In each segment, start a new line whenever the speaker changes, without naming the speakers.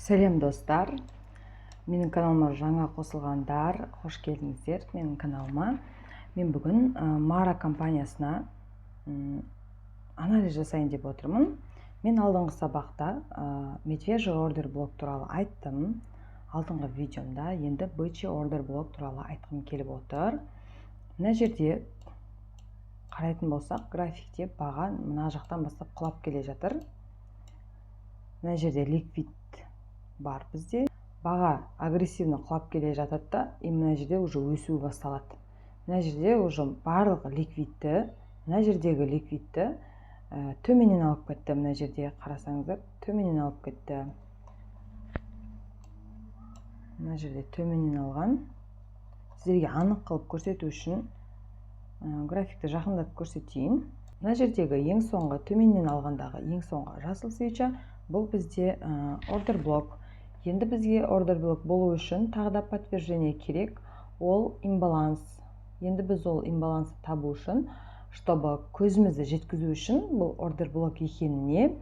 Сәлем достар, менің каналыма жаңа қосылғандар, қош келдіңіздер менің каналыма. Мен бүгін Mara компаниясына анализ жасайын деп отырмын. Мен алдыңғы сабақта медвежий ордер блок туралы айттым. Алдыңғы видеомда енді бычий ордер блок туралы айтқым келіп отыр. Мына жерде қарайтын болсақ, графикте баға мына жақтан бастап құлап келе жатыр. Мына жерде ликвид бар бізде. Баға агрессивно құлап келе жатады да, мына жерде уже өсу басталады. Мына жерде уже барлық ликвидті, мына жердегі ликвидті төменнен алып кетті. Мына жерде қарасаңыздар, төменнен алып кетті. Мына жерде төменнен алған. Сіздерге анық қылып көрсету үшін графикті жақындатып көрсетейін. Мына жердегі ең соңғы төменнен алғандағы ең соңғы жасыл свеча бұл бізде ордер блок. Енді бізге ордер блок болу үшін тағы да подтверждение керек. Ол имбаланс. Енді біз ол имбалансты табу үшін, чтобы көзімізді жеткізу үшін бұл ордер блок екеніне,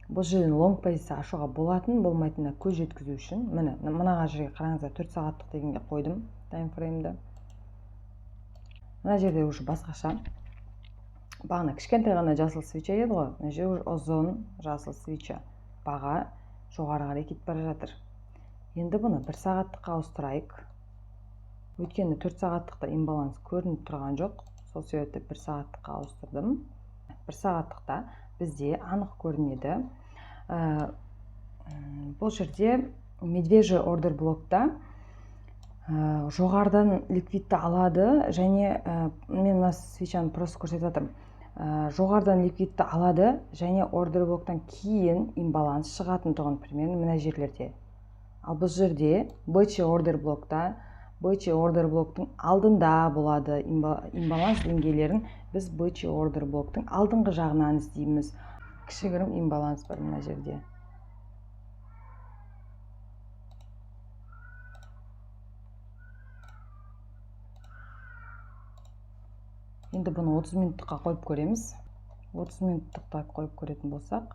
бұл жерден лонг позиция ашуға болатын, болмайтынына көз жеткізу үшін, мынаға жерге қараңыздар, 4 сағаттық дегенге қойдым таймфреймді. Мына жерде уже басқаша. Бағана кішкентай ғана жасыл свеча еді ғой, мына жерде ұзын жасыл свеча. Баға жоғары қарай кетіп бара жатыр. Енді бұны 1 сағаттыққа ауыстырайық. Өйткені 4 сағаттықта имбаланс көрініп тұрған жоқ. Сол себепті 1 сағаттыққа ауыстырдым. 1 сағаттықта бізде анық көрінеді. Бұл жерде медвежий ордер блокта жоғарыдан ликвидті алады, және мен мына свечаны просто көрсетіп жатырмын. Жоғарыдан ликвидті алады, және ордер блоктан кейін имбаланс шығатын тұғын, примерно мына жерлерде. Ал бұл жерде бычий ордер блокта, бычий ордер блоктың алдында болады имбаланс деңгейлерін біз бычий ордер блоктың алдыңғы жағынан іздейміз. Кішігірім имбаланс бар мына жерде. Енді бұны 30 минуттыққа қойып көреміз. 30 минуттықта қойып көретін болсақ.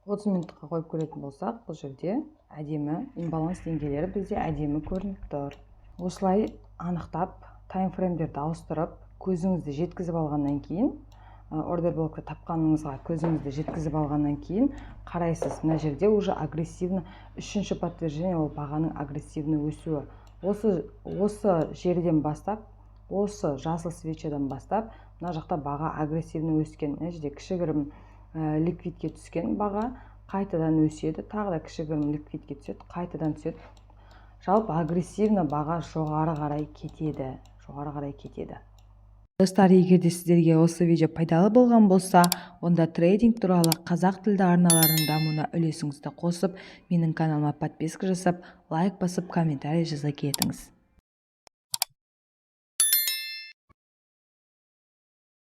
Бұл жерде әдемі имбаланс деңгейлері бізде әдемі көрініп тұр. Осылай анықтап, таймфреймдерді ауыстырып, көзіңізді жеткізіп алғаннан кейін, ордер блокты тапқаныңызға көзіңізді жеткізіп алғаннан кейін қарайсыз. Мына жерде уже агрессивно, үшінші подтверждение ол бағаның агрессивно өсуі. Осы жерден бастап, осы жасыл свечадан бастап, мына жақта баға агрессивно өскен. Мына жерде кішігірім ликвидке түскен баға қайтадан өседі, тағы да кішігірім ликвидке түседі, қайтадан түседі. Жалпы агрессивно баға жоғары қарай кетеді. Достар, егер де сіздерге осы видео пайдалы болған болса, онда трейдинг туралы қазақ тілді арналарының дамуына үлесіңізді қосып, менің каналыма подписка жасап, лайк басып, комментарий жаза кетіңіз.